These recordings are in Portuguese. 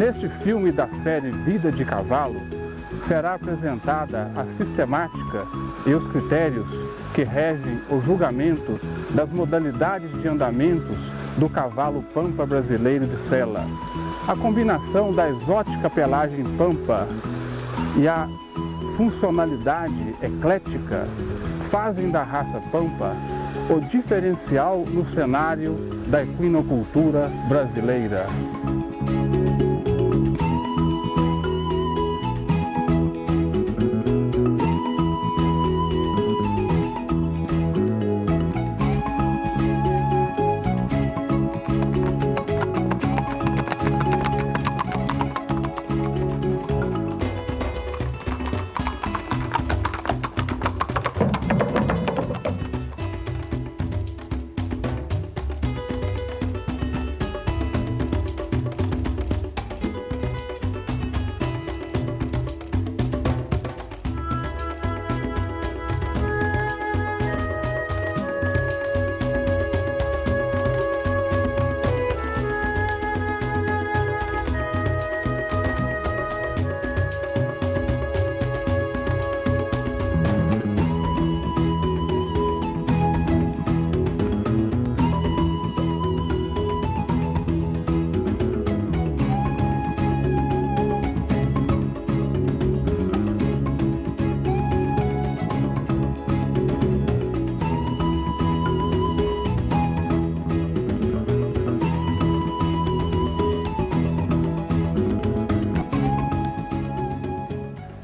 Neste filme da série Vida de Cavalo, será apresentada a sistemática e os critérios que regem o julgamento das modalidades de andamentos do cavalo pampa brasileiro de sela. A combinação da exótica pelagem pampa e a funcionalidade eclética fazem da raça pampa o diferencial no cenário da equinocultura brasileira.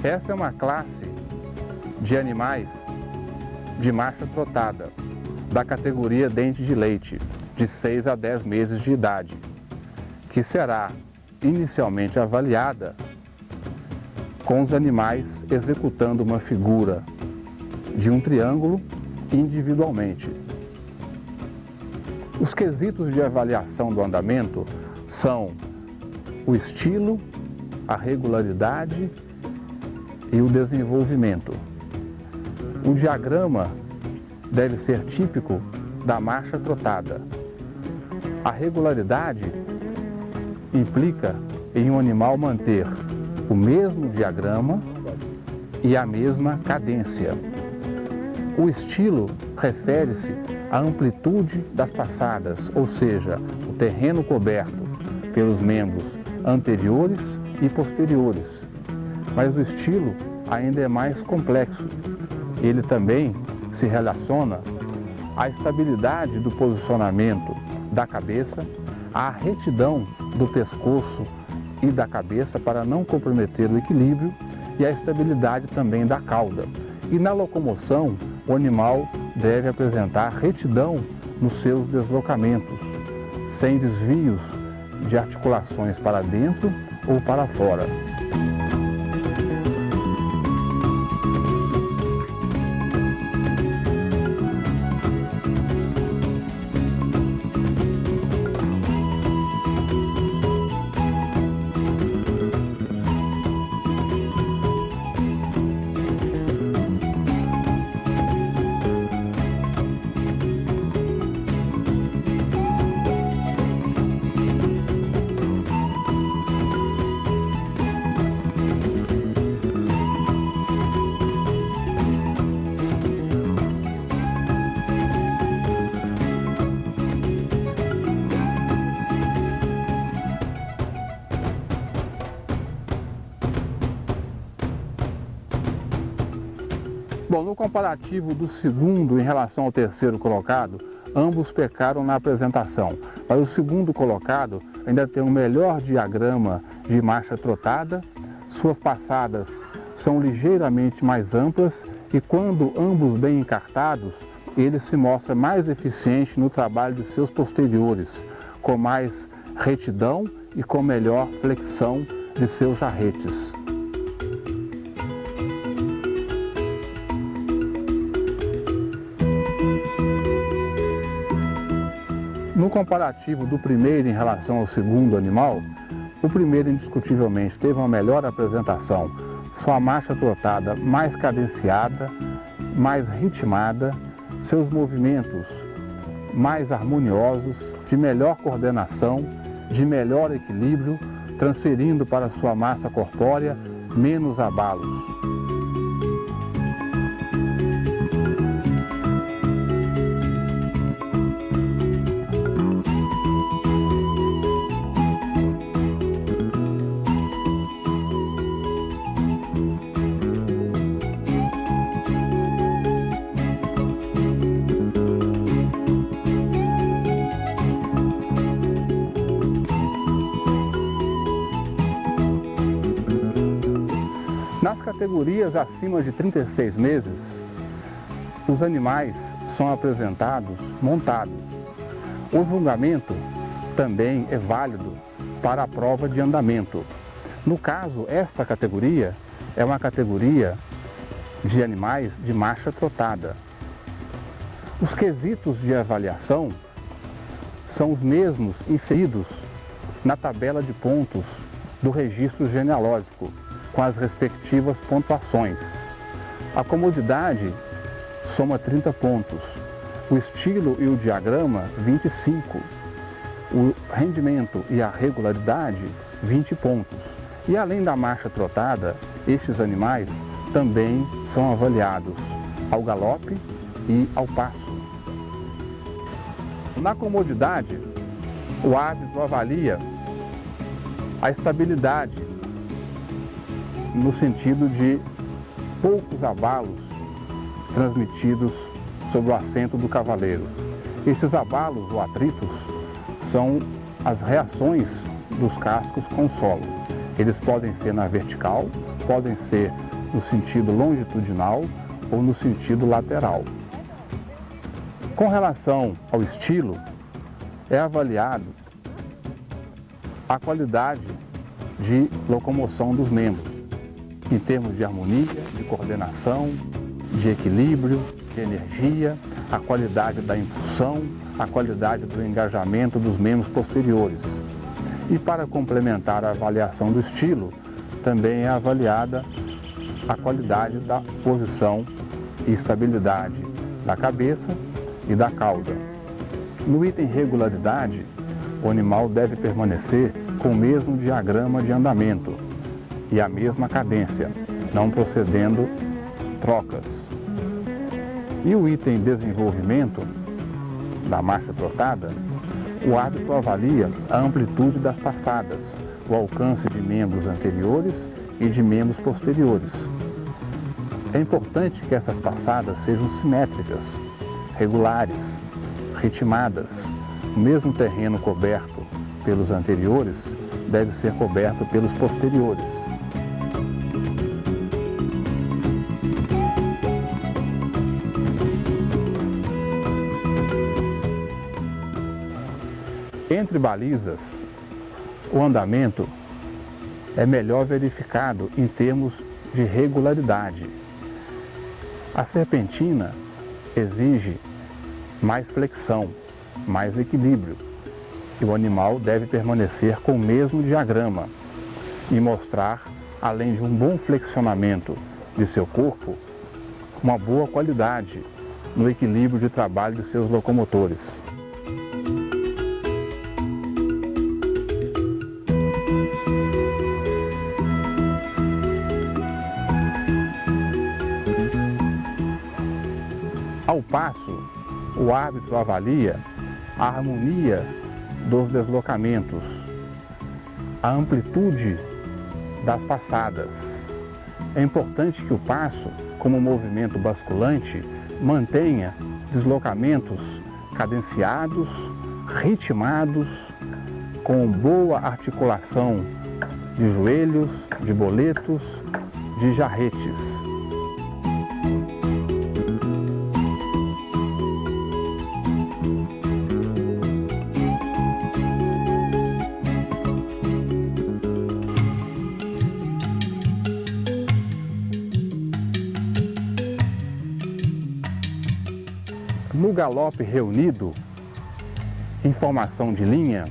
Essa é uma classe de animais de marcha trotada, da categoria dente de leite, de 6 a 10 meses de idade, que será inicialmente avaliada com os animais executando uma figura de um triângulo individualmente. Os quesitos de avaliação do andamento são o estilo, a regularidade e o desenvolvimento. O diagrama deve ser típico da marcha trotada. A regularidade implica em um animal manter o mesmo diagrama e a mesma cadência. O estilo refere-se à amplitude das passadas, ou seja, o terreno coberto pelos membros anteriores e posteriores. Mas o estilo ainda é mais complexo. Ele também se relaciona à estabilidade do posicionamento da cabeça, à retidão do pescoço e da cabeça para não comprometer o equilíbrio e à estabilidade também da cauda. E na locomoção, o animal deve apresentar retidão nos seus deslocamentos, sem desvios de articulações para dentro ou para fora. Bom, no comparativo do segundo em relação ao terceiro colocado, ambos pecaram na apresentação. Mas o segundo colocado ainda tem um melhor diagrama de marcha trotada, suas passadas são ligeiramente mais amplas e quando ambos bem encartados, ele se mostra mais eficiente no trabalho de seus posteriores, com mais retidão e com melhor flexão de seus jarretes. No comparativo do primeiro em relação ao segundo animal, o primeiro indiscutivelmente teve uma melhor apresentação, sua marcha trotada mais cadenciada, mais ritmada, seus movimentos mais harmoniosos, de melhor coordenação, de melhor equilíbrio, transferindo para sua massa corpórea menos abalos. Nas categorias acima de 36 meses, os animais são apresentados montados. O julgamento também é válido para a prova de andamento. No caso, esta categoria é uma categoria de animais de marcha trotada. Os quesitos de avaliação são os mesmos inseridos na tabela de pontos do registro genealógico, com as respectivas pontuações. A comodidade soma 30 pontos, o estilo e o diagrama 25, o rendimento e a regularidade 20 pontos. E além da marcha trotada, estes animais também são avaliados ao galope e ao passo. Na comodidade, o árbitro avalia a estabilidade no sentido de poucos abalos transmitidos sobre o assento do cavaleiro. Esses abalos ou atritos são as reações dos cascos com o solo. Eles podem ser na vertical, podem ser no sentido longitudinal ou no sentido lateral. Com relação ao estilo, é avaliado a qualidade de locomoção dos membros, em termos de harmonia, de coordenação, de equilíbrio, de energia, a qualidade da impulsão, a qualidade do engajamento dos membros posteriores. E para complementar a avaliação do estilo, também é avaliada a qualidade da posição e estabilidade da cabeça e da cauda. No item regularidade, o animal deve permanecer com o mesmo diagrama de andamento e a mesma cadência, não procedendo trocas. E o item desenvolvimento da marcha trotada, o árbitro avalia a amplitude das passadas, o alcance de membros anteriores e de membros posteriores. É importante que essas passadas sejam simétricas, regulares, ritmadas. O mesmo terreno coberto pelos anteriores deve ser coberto pelos posteriores. Entre balizas, o andamento é melhor verificado em termos de regularidade. A serpentina exige mais flexão, mais equilíbrio, e o animal deve permanecer com o mesmo diagrama e mostrar, além de um bom flexionamento de seu corpo, uma boa qualidade no equilíbrio de trabalho de seus locomotores. Ao passo, o árbitro avalia a harmonia dos deslocamentos, a amplitude das passadas. É importante que o passo, como movimento basculante, mantenha deslocamentos cadenciados, ritmados, com boa articulação de joelhos, de boletos, de jarretes. No galope reunido, em formação de linha,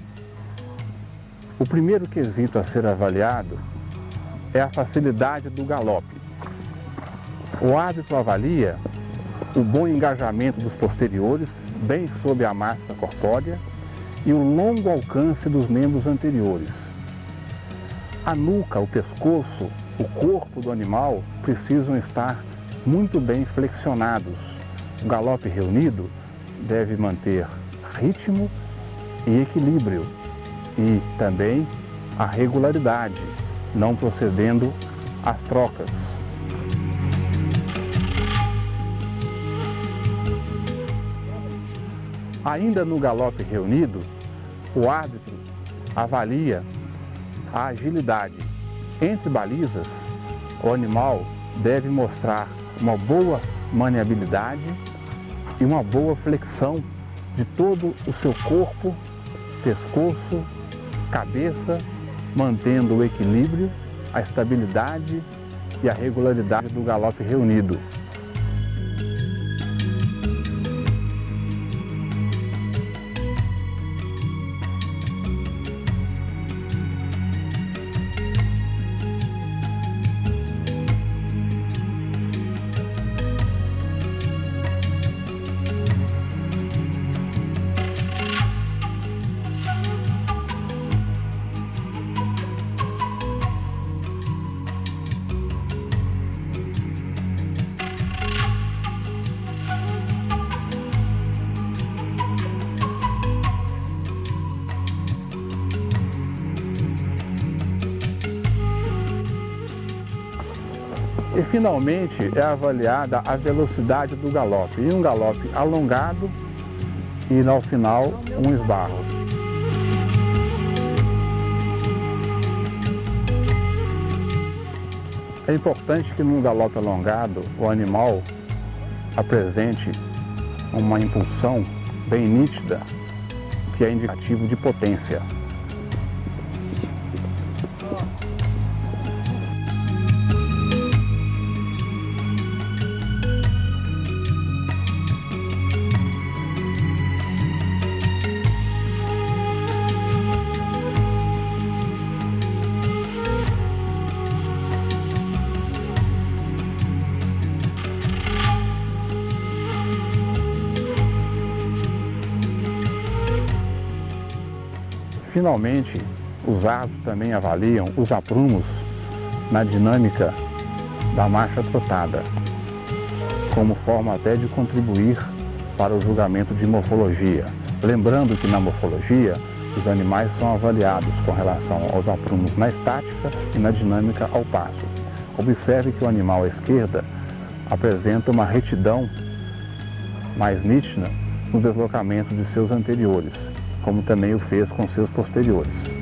o primeiro quesito a ser avaliado é a facilidade do galope. O árbitro avalia o bom engajamento dos posteriores, bem sob a massa corpórea, e o longo alcance dos membros anteriores. A nuca, o pescoço, o corpo do animal precisam estar muito bem flexionados. O galope reunido deve manter ritmo e equilíbrio e também a regularidade, não procedendo às trocas. Ainda no galope reunido, o árbitro avalia a agilidade. Entre balizas, o animal deve mostrar uma boa maniabilidade e uma boa flexão de todo o seu corpo, pescoço, cabeça, mantendo o equilíbrio, a estabilidade e a regularidade do galope reunido. E finalmente é avaliada a velocidade do galope, e um galope alongado e ao final um esbarro. É importante que num galope alongado o animal apresente uma impulsão bem nítida, que é indicativo de potência. Finalmente, os árbitros também avaliam os aprumos na dinâmica da marcha trotada, como forma até de contribuir para o julgamento de morfologia. Lembrando que na morfologia, os animais são avaliados com relação aos aprumos na estática e na dinâmica ao passo. Observe que o animal à esquerda apresenta uma retidão mais nítida no deslocamento de seus anteriores, como também o fez com seus posteriores.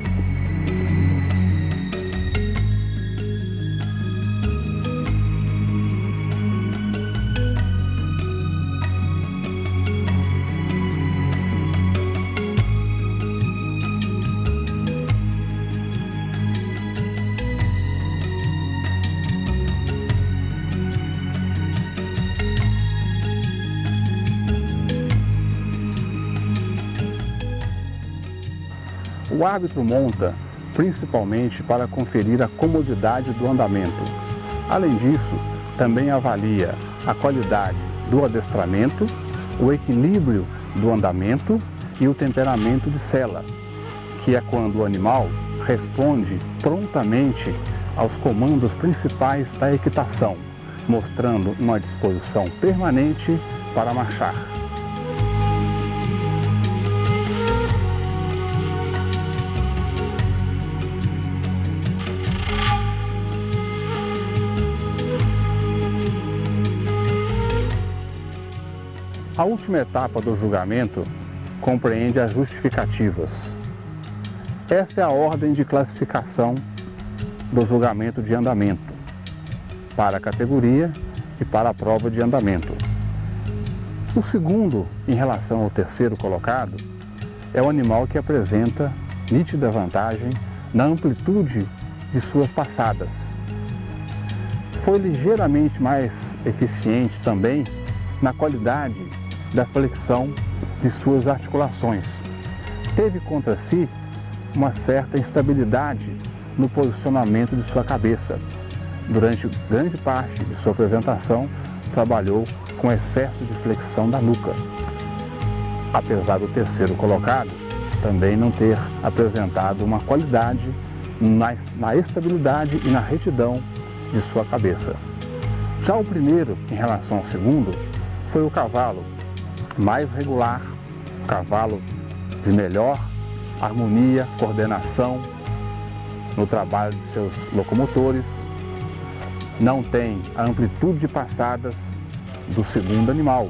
O árbitro monta principalmente para conferir a comodidade do andamento. Além disso, também avalia a qualidade do adestramento, o equilíbrio do andamento e o temperamento de sela, que é quando o animal responde prontamente aos comandos principais da equitação, mostrando uma disposição permanente para marchar. A última etapa do julgamento compreende as justificativas. Essa é a ordem de classificação do julgamento de andamento, para a categoria e para a prova de andamento. O segundo, em relação ao terceiro colocado, é o animal que apresenta nítida vantagem na amplitude de suas passadas. Foi ligeiramente mais eficiente também na qualidade da flexão de suas articulações. Teve contra si uma certa instabilidade no posicionamento de sua cabeça. Durante grande parte de sua apresentação, trabalhou com excesso de flexão da nuca. Apesar do terceiro colocado também não ter apresentado uma qualidade na estabilidade e na retidão de sua cabeça. Já o primeiro, em relação ao segundo, foi o cavalo mais regular, o cavalo de melhor harmonia, coordenação no trabalho de seus locomotores, não tem a amplitude de passadas do segundo animal,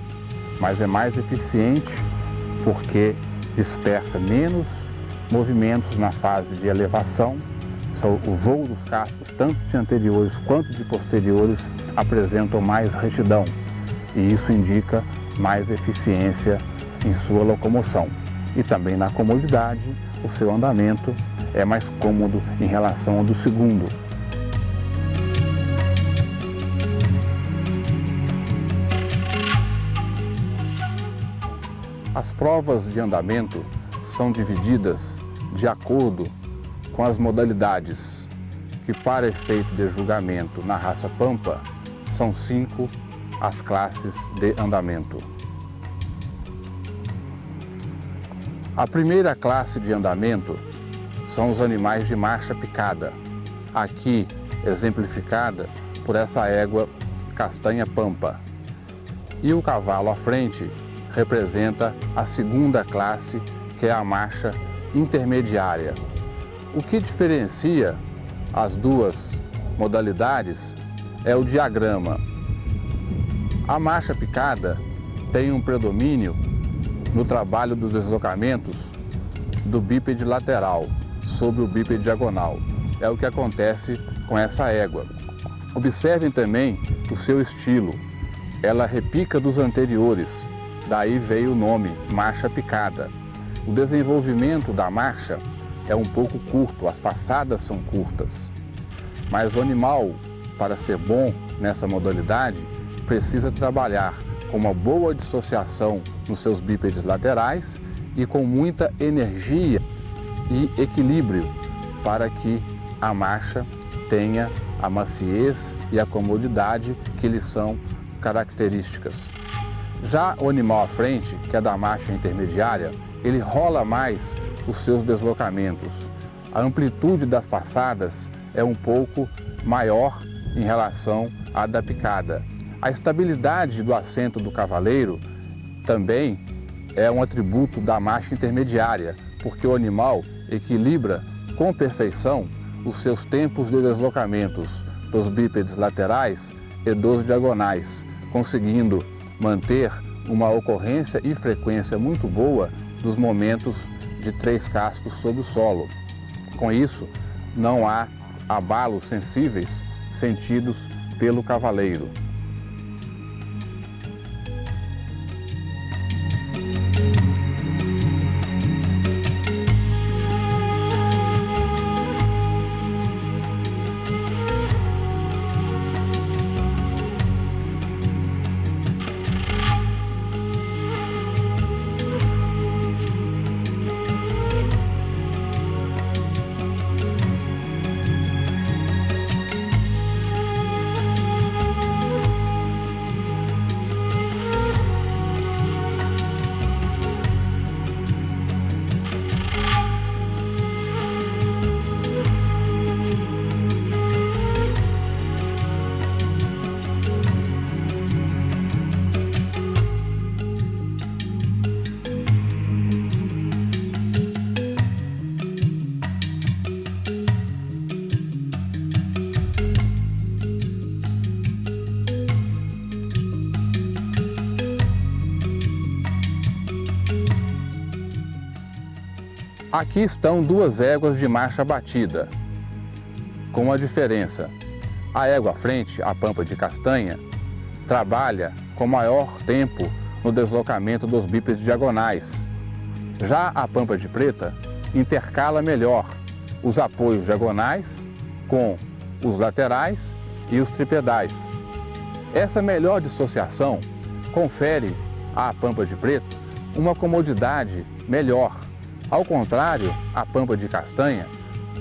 mas é mais eficiente porque dispersa menos movimentos na fase de elevação. O voo dos cascos, tanto de anteriores quanto de posteriores, apresentam mais retidão e isso indica mais eficiência em sua locomoção. E também na comodidade, o seu andamento é mais cômodo em relação ao do segundo. As provas de andamento são divididas de acordo com as modalidades, que para efeito de julgamento na raça Pampa, são 5 as classes de andamento. A primeira classe de andamento são os animais de marcha picada, aqui exemplificada por essa égua castanha Pampa. E o cavalo à frente representa a segunda classe, que é a marcha intermediária. O que diferencia as duas modalidades é o diagrama. A marcha picada tem um predomínio no trabalho dos deslocamentos do bípede lateral sobre o bípede diagonal. É o que acontece com essa égua. Observem também o seu estilo. Ela repica dos anteriores, daí veio o nome marcha picada. O desenvolvimento da marcha é um pouco curto, as passadas são curtas. Mas o animal, para ser bom nessa modalidade, precisa trabalhar com uma boa dissociação nos seus bípedes laterais e com muita energia e equilíbrio para que a marcha tenha a maciez e a comodidade que lhe são características. Já o animal à frente, que é da marcha intermediária, ele rola mais os seus deslocamentos. A amplitude das passadas é um pouco maior em relação à da picada. A estabilidade do assento do cavaleiro também é um atributo da marcha intermediária, porque o animal equilibra com perfeição os seus tempos de deslocamentos dos bípedes laterais e dos diagonais, conseguindo manter uma ocorrência e frequência muito boa dos momentos de 3 cascos sobre o solo. Com isso, não há abalos sensíveis sentidos pelo cavaleiro. Aqui estão 2 éguas de marcha batida, com uma diferença. A égua à frente, a Pampa de Castanha, trabalha com maior tempo no deslocamento dos bípedes diagonais. Já a Pampa de Preta intercala melhor os apoios diagonais com os laterais e os tripedais. Essa melhor dissociação confere à Pampa de Preto uma comodidade melhor. Ao contrário, a Pampa de Castanha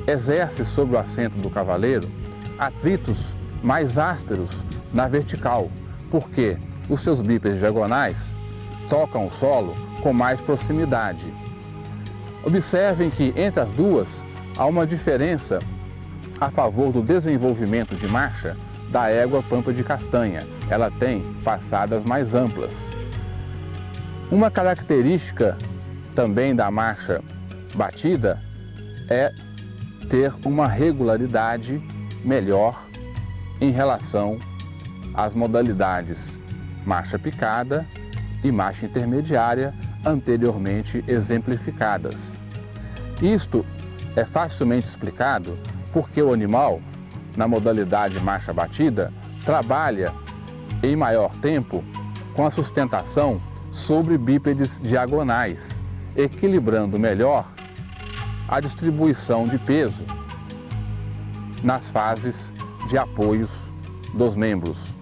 exerce sobre o assento do cavaleiro atritos mais ásperos na vertical, porque os seus bípedes diagonais tocam o solo com mais proximidade. Observem que entre as duas há uma diferença a favor do desenvolvimento de marcha da égua pampa de castanha. Ela tem passadas mais amplas. Uma característica também da marcha batida é ter uma regularidade melhor em relação às modalidades marcha picada e marcha intermediária anteriormente exemplificadas. Isto é facilmente explicado porque o animal, na modalidade marcha batida, trabalha em maior tempo com a sustentação sobre bípedes diagonais, equilibrando melhor a distribuição de peso nas fases de apoios dos membros.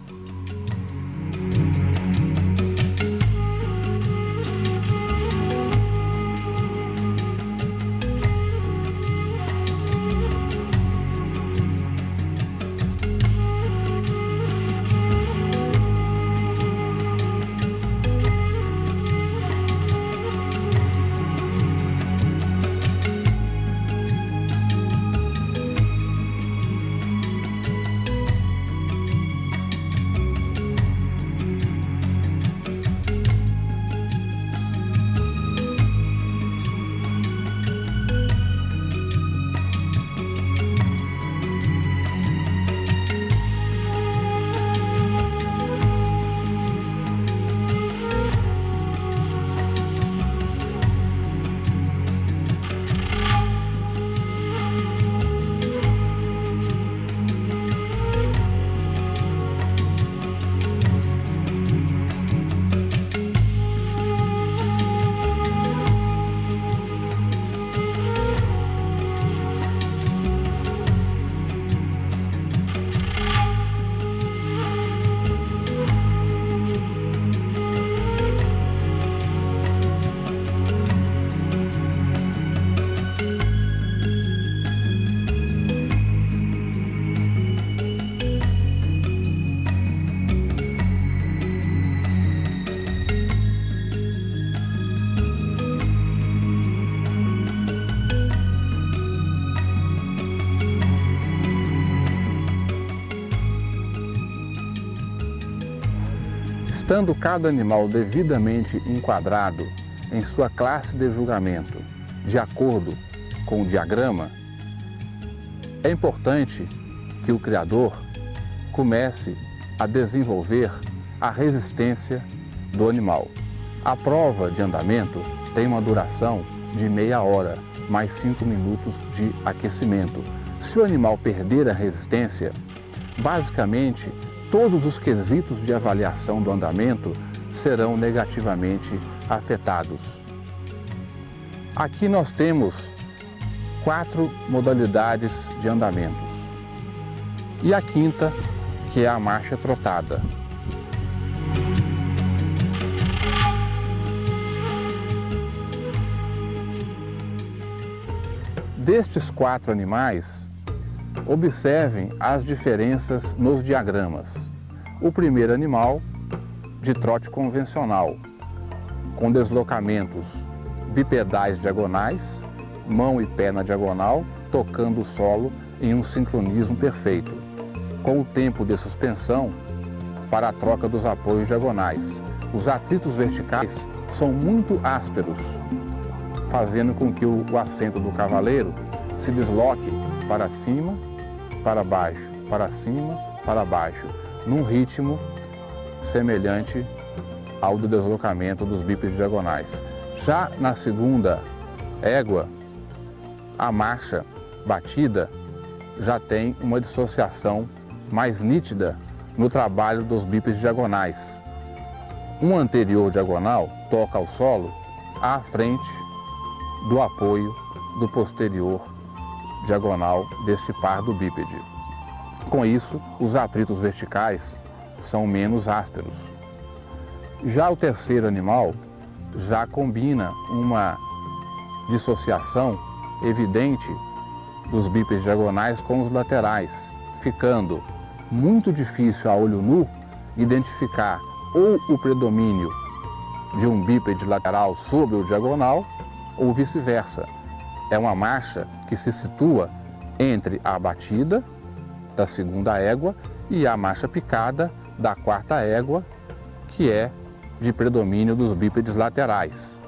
Estando cada animal devidamente enquadrado em sua classe de julgamento, de acordo com o diagrama, é importante que o criador comece a desenvolver a resistência do animal. A prova de andamento tem uma duração de meia hora, mais 5 minutos de aquecimento. Se o animal perder a resistência, basicamente todos os quesitos de avaliação do andamento serão negativamente afetados. Aqui nós temos 4 modalidades de andamentos. E a quinta, que é a marcha trotada. Destes 4 animais, observem as diferenças nos diagramas. O primeiro animal, de trote convencional, com deslocamentos bipedais diagonais, mão e pé na diagonal, tocando o solo em um sincronismo perfeito, com o tempo de suspensão para a troca dos apoios diagonais. Os atritos verticais são muito ásperos, fazendo com que o assento do cavaleiro se desloque para cima, para baixo, para cima, para baixo, num ritmo semelhante ao do deslocamento dos bípedes diagonais. Já na segunda égua, a marcha batida já tem uma dissociação mais nítida no trabalho dos bípedes diagonais. Um anterior diagonal toca ao solo à frente do apoio do posterior diagonal deste par do bípede. Com isso, os atritos verticais são menos ásperos. Já o terceiro animal já combina uma dissociação evidente dos bípedes diagonais com os laterais, ficando muito difícil a olho nu identificar ou o predomínio de um bípede lateral sobre o diagonal ou vice-versa. É uma marcha que se situa entre a batida da segunda égua e a marcha picada da quarta égua, que é de predomínio dos bípedes laterais.